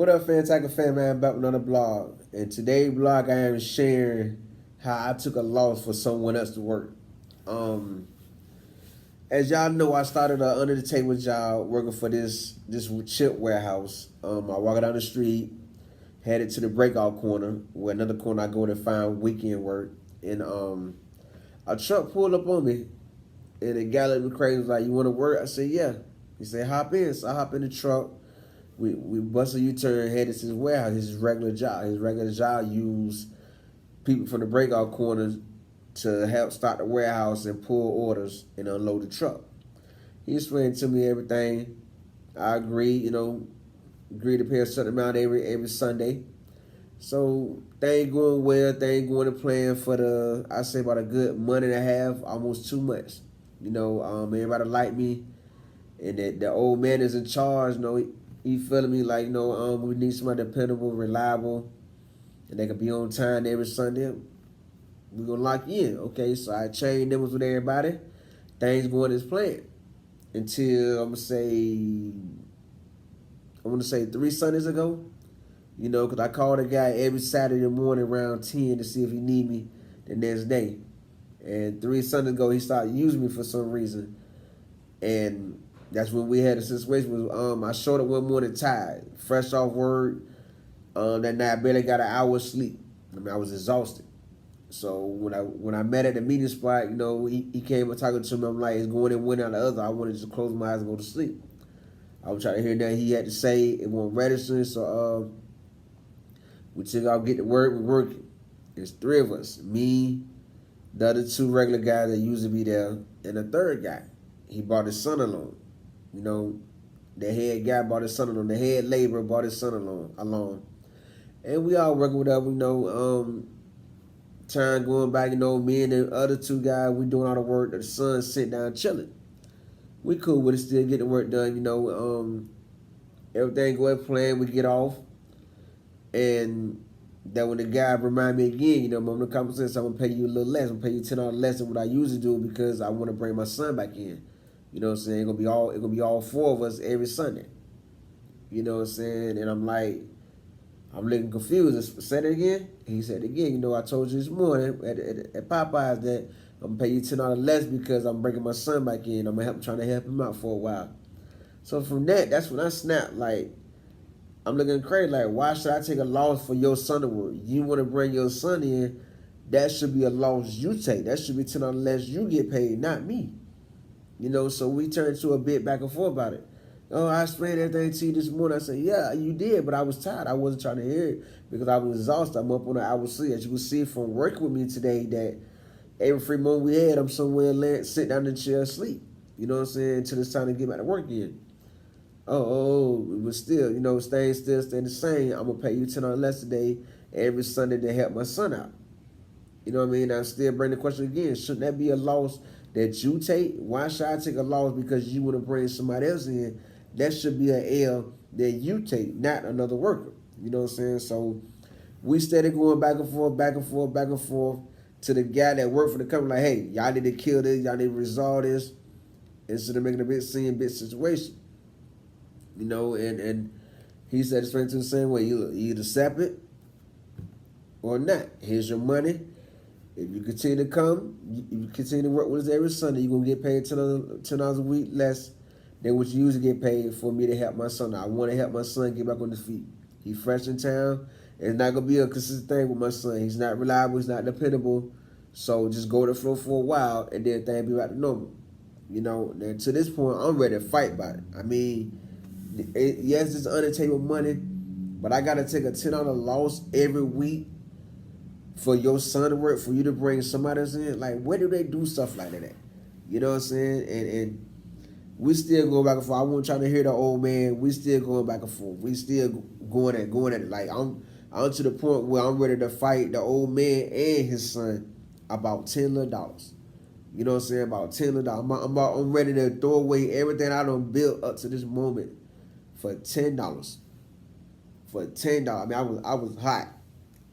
What up, Fantacular fan, man? I'm back with another blog. And today's blog, I am sharing how I took a loss for someone else to work. Um, as y'all know, I started a under the table job working for this chip warehouse. I walk down the street, headed to the breakout corner, where another corner I go to find weekend work. And a truck pulled up on me, and the guy looked me crazy. Was like, "You want to work?" I said, "Yeah." He said, "Hop in." So I hop in the truck. We bust a U-turn, headed to his warehouse. His regular job. His regular job used people from the breakout corners to help start the warehouse and pull orders and unload the truck. He explained to me everything. I agreed, agreed to pay a certain amount every Sunday. So things going well, things going to plan for I say about a good month and a half, almost 2 months. Everybody like me, and the old man is in charge. He feeling me like, we need somebody dependable, reliable, and they can be on time every Sunday. We're gonna lock you in. Okay, so I chained them with everybody. Things going as planned. Until I want to say 3 Sundays ago. Because I called a guy every Saturday morning around 10 to see if he need me the next day. And 3 Sundays ago, he started using me for some reason. And that's when we had a situation. I showed up one morning tired, fresh off work. That night I barely got an hour's sleep. I was exhausted. So when I met at the meeting spot, he came and talking to me. I'm like, it's going in one out the other. I wanted to just close my eyes and go to sleep. I was trying to hear that he had to say. It won't register. So we took out, get to work. We're working. There's three of us. Me, the other two regular guys that usually be there, and the third guy. He brought his son along. The head guy brought his son along. The head laborer brought his son along. And we all working with time going back, me and the other two guys, we doing all the work. The son sitting down chilling. We cool with it, still getting the work done, everything going plan, we get off. And that when the guy remind me again, I'm in the conversation, I'm gonna pay you a little less. I'm gonna pay you $10 less than what I usually do because I want to bring my son back in. You know what I'm saying? It's gonna be all four of us every Sunday. You know what I'm saying? And I'm like, I'm looking confused. Said it again? He said it again. I told you this morning at Popeyes that I'm gonna pay you $10 less because I'm bringing my son back in. Trying to help him out for a while. So from that's when I snapped. Like, I'm looking crazy. Like, why should I take a loss for your son to work? You want to bring your son in? That should be a loss you take. That should be $10 less you get paid, not me. So we turned to a bit back and forth about it. Oh, I explained everything to you this morning. I said, yeah, you did, but I was tired. I wasn't trying to hear it because I was exhausted. I'm up on an hour's sleep. As you can see from working with me today, that every free moment we had, I'm somewhere sit down in the chair, sleep. You know what I'm saying? Until it's time to get back to work again. But still, things still stay the same. I'm going to pay you $10 less today every Sunday to help my son out. You know what I mean? I still bring the question again. Shouldn't that be a loss that you take? Why should I take a loss because you want to bring somebody else in? That should be an L that you take, not another worker. You know what I'm saying? So we started going back and forth, back and forth, back and forth to the guy that worked for the company. Like, hey, y'all need to kill this. Y'all need to resolve this instead of making a big situation. And he said it's straight to the same way. You either accept it or not. Here's your money. If you continue to come, you continue to work with us every Sunday, you're going to get paid $10 a week less than what you usually get paid for me to help my son. I want to help my son get back on his feet. He's fresh in town. It's not going to be a consistent thing with my son. He's not reliable. He's not dependable. So just go to the flow for a while, and then things be back to normal. And to this point, I'm ready to fight about it. I mean, yes, it's under the table money, but I got to take a $10 loss every week for your son to work, for you to bring somebody else in. Like, where do they do stuff like that at? You know what I'm saying? And we still go back and forth. I wasn't trying to hear the old man. We still going back and forth. We still going at it. Like, I'm to the point where I'm ready to fight the old man and his son about $10 little. You know what I'm saying? About $10 little. I'm ready to throw away everything I done built up to this moment for $10. For $10. I mean, I was hot.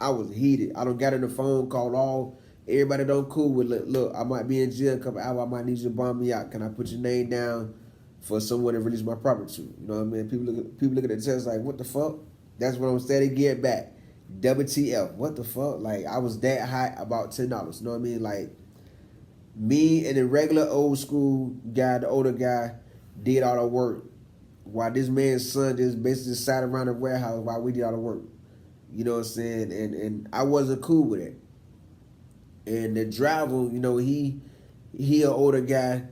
I was heated. I done got in the phone, called all everybody don't cool with. Look, I might be in jail a couple hours. I might need you to bomb me out. Can I put your name down for someone to release my property to? You know what I mean? People look at the test like, what the fuck? That's what I'm steady getting back. WTF? What the fuck? Like I was that high about $10. You know what I mean? Like me and the regular old school guy, the older guy, did all the work, while this man's son just basically sat around the warehouse while we did all the work. You know what I'm saying? And I wasn't cool with it. And the driver, you know, he an older guy.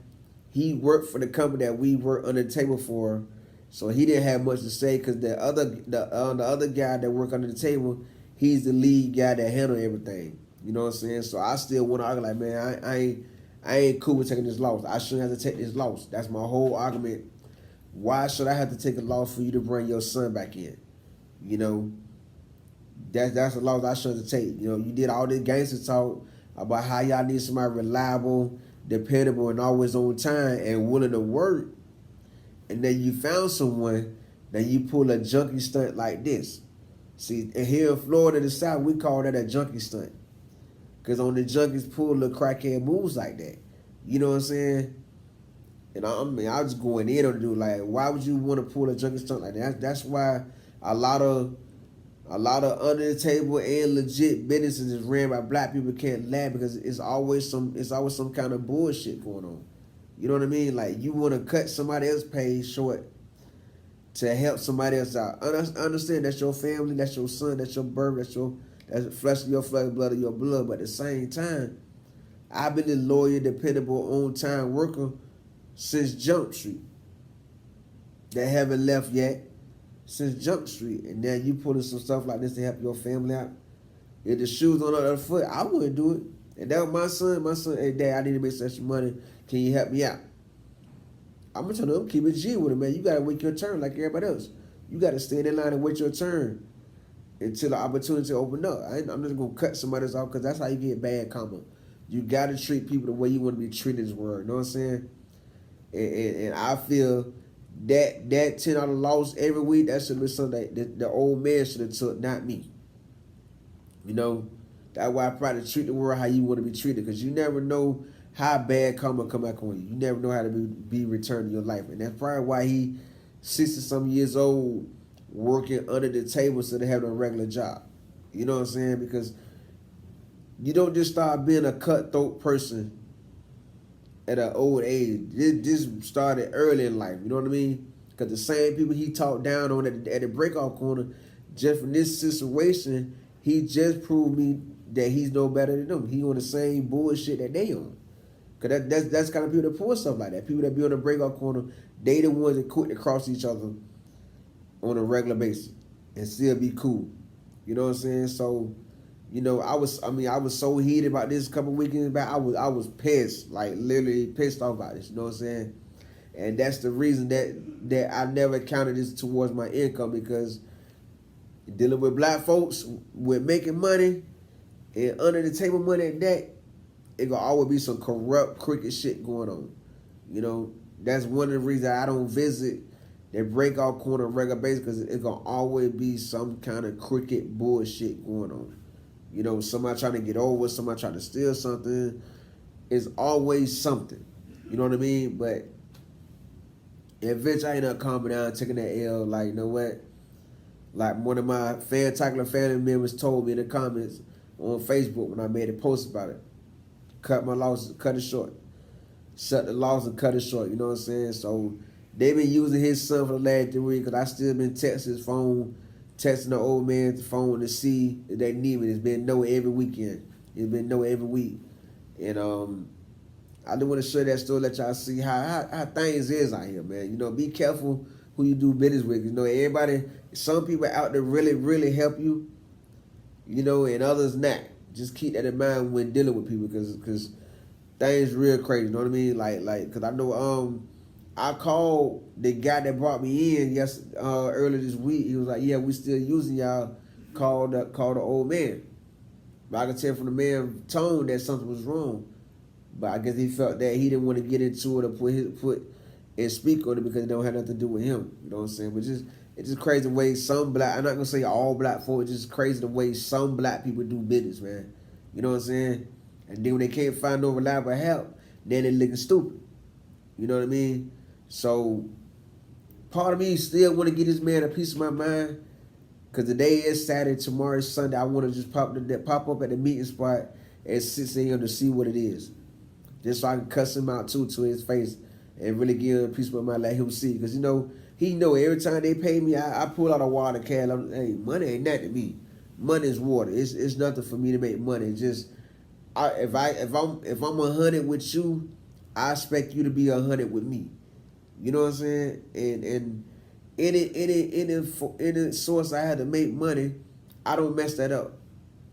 He worked for the company that we worked under the table for, so he didn't have much to say because the other guy that worked under the table, he's the lead guy that handled everything. You know what I'm saying? So I still want to argue like, man, I ain't cool with taking this loss. I shouldn't have to take this loss. That's my whole argument. Why should I have to take a loss for you to bring your son back in? You know, that's a loss I shouldn't have to take. You know, you did all this gangster talk about how y'all need somebody reliable, dependable, and always on time and willing to work. And then you found someone, then you pull a junkie stunt like this. See, and here in Florida, the South, we call that a junkie stunt. Because on the junkies pull the crackhead moves like that. You know what I'm saying? And I mean, I was going in on the dude, like, why would you want to pull a junkie stunt like that? That's why a lot of under the table and legit businesses is ran by black people can't laugh because it's always some kind of bullshit going on. You know what I mean? Like you want to cut somebody else's pay short to help somebody else out. Understand that's your family, that's your son, that's your birth, that's flesh of your flesh, blood of your blood. But at the same time, I've been a loyal, dependable, on time worker since Jump Street. That haven't left yet since Jump Street, and now you putting some stuff like this to help your family out. If the shoes on the other foot, I wouldn't do it. And that was my son. My son, hey dad, I need to make some extra money. Can you help me out? I'm gonna tell them, keep it G with it, man. You gotta wait your turn like everybody else. You gotta stay in line and wait your turn until the opportunity open up. I'm just gonna cut somebody else off because that's how you get bad karma. You gotta treat people the way you want to be treated in this world. You know what I'm saying? And I feel that $10 loss every week, that should be something that the old man should have took, not me. You know, that's why I probably treat the world how you want to be treated, because you never know how bad karma come back on you. You never know how to be returned in your life. And that's probably why he 60-some years old working under the table instead of having a regular job. You know what I'm saying? Because you don't just start being a cutthroat person at an old age. This started early in life. You know what I mean? Because the same people he talked down on at the breakout corner, just from this situation, he just proved me that he's no better than them. He on the same bullshit that they on. Because that's kind of people that pull stuff like that. People that be on the breakout corner, they the ones that quick to cross each other on a regular basis and still be cool. You know what I'm saying? So, you know, I was so heated about this a couple weekends back. I was pissed, like literally pissed off about this. You know what I'm saying? And that's the reason that I never counted this towards my income, because dealing with black folks with making money and under the table money at that, it gonna always be some corrupt, crooked shit going on. You know, that's one of the reasons I don't visit that breakout corner on a regular basis, because it's gonna always be some kind of crooked bullshit going on. You know, somebody trying to get over, somebody trying to steal something. It's always something. You know what I mean? But eventually I ended up calming down, taking that L. Like, you know what? Like one of my Raymondtacular family members told me in the comments on Facebook when I made a post about it, cut my losses, cut it short. Shut the loss and cut it short. You know what I'm saying? So they been using his son for the last 3 weeks, because I still been texting his phone, texting the old man's phone to see if they need me. It's been no every weekend. It's been no every week. And I just want to share that story, let y'all see how things is out here, man. You know, be careful who you do business with. You know, everybody, some people out there really, really help you, you know, and others not. Just keep that in mind when dealing with people, because things real crazy. You know what I mean? Like, because I know I called the guy that brought me in earlier this week. He was like, "Yeah, we still using y'all." Called the old man, but I could tell from the man's tone that something was wrong. But I guess he felt that he didn't want to get into it or put and speak on it because it don't have nothing to do with him. You know what I'm saying? But it's just crazy the way some black, I'm not gonna say all black folks, it's just crazy the way some black people do business, man. You know what I'm saying? And then when they can't find no reliable help, then they looking stupid. You know what I mean? So part of me still want to get this man a piece of my mind, Cause today is Saturday, tomorrow is Sunday. I want to just pop up at the meeting spot at 6 a.m. to see what it is, just so I can cuss him out too to his face and really give him a piece of my mind, let him see. Cause he know every time they pay me, I pull out a water can. Hey, money ain't nothing to me. Money is water. It's nothing for me to make money. It's just if I'm 100 with you, I expect you to be 100 with me. You know what I'm saying? And any source I had to make money, I don't mess that up.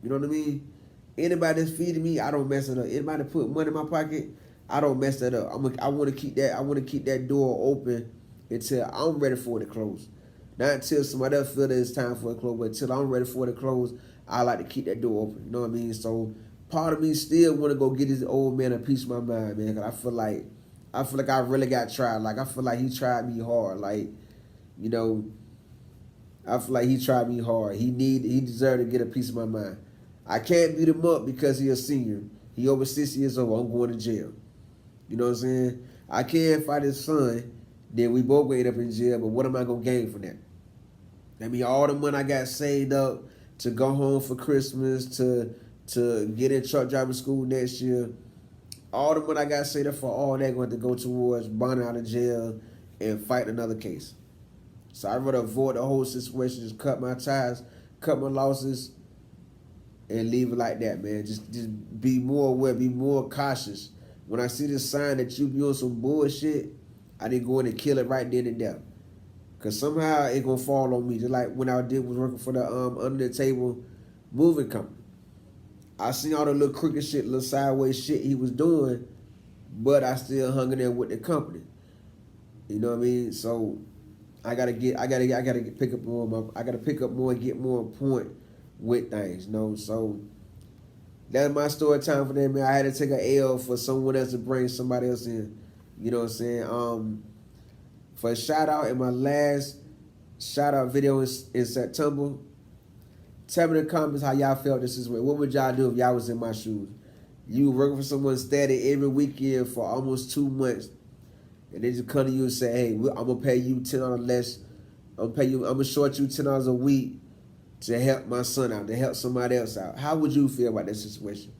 You know what I mean? Anybody that's feeding me, I don't mess it up. Anybody put money in my pocket, I don't mess that up. I want to keep that door open until I'm ready for it to close. Not until somebody else feel that it's time for it to close, but until I'm ready for it to close, I like to keep that door open. You know what I mean? So part of me still want to go get this old man a piece of my mind, man. Cause I feel like I really got tried. Like I feel like he tried me hard. Like, you know, I feel like he tried me hard. He deserved to get a piece of my mind. I can't beat him up because he's a senior. He over 60 years old. I'm going to jail. You know what I'm saying? I can't fight his son. Then we both end up in jail. But what am I gonna gain from that? I mean, all the money I got saved up to go home for Christmas, to get in truck driving school next year, all the money I got saved up for all that going to go towards bonding out of jail and fight another case. So I'd rather avoid the whole situation, just cut my ties, cut my losses, and leave it like that, man. Just be more aware, be more cautious. When I see this sign that you be on some bullshit, I didn't go in and kill it right then and there. Cause somehow it gonna fall on me. Just like when I was working for the under the table moving company. I seen all the little crooked shit, little sideways shit he was doing, but I still hung in there with the company. You know what I mean? So I gotta pick up more. I gotta pick up more and get more on point with things. You know, so that's my story time for that, man. I had to take a L for someone else to bring somebody else in. You know what I'm saying? For a shout out in my last shout out video in September, tell me in the comments how y'all felt this is. What would y'all do if y'all was in my shoes? You working for someone steady every weekend for almost 2 months, and they just come to you and say, "Hey, I'm gonna pay you $10 less. I'm gonna short you $10 a week to help my son out, to help somebody else out." How would you feel about that situation?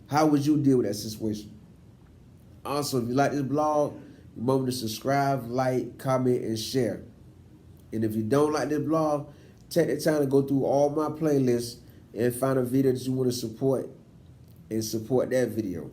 How would you deal with that situation? Also, if you like this blog, remember to subscribe, like, comment, and share. And if you don't like this blog, take the time to go through all my playlists and find a video that you want to support and support that video.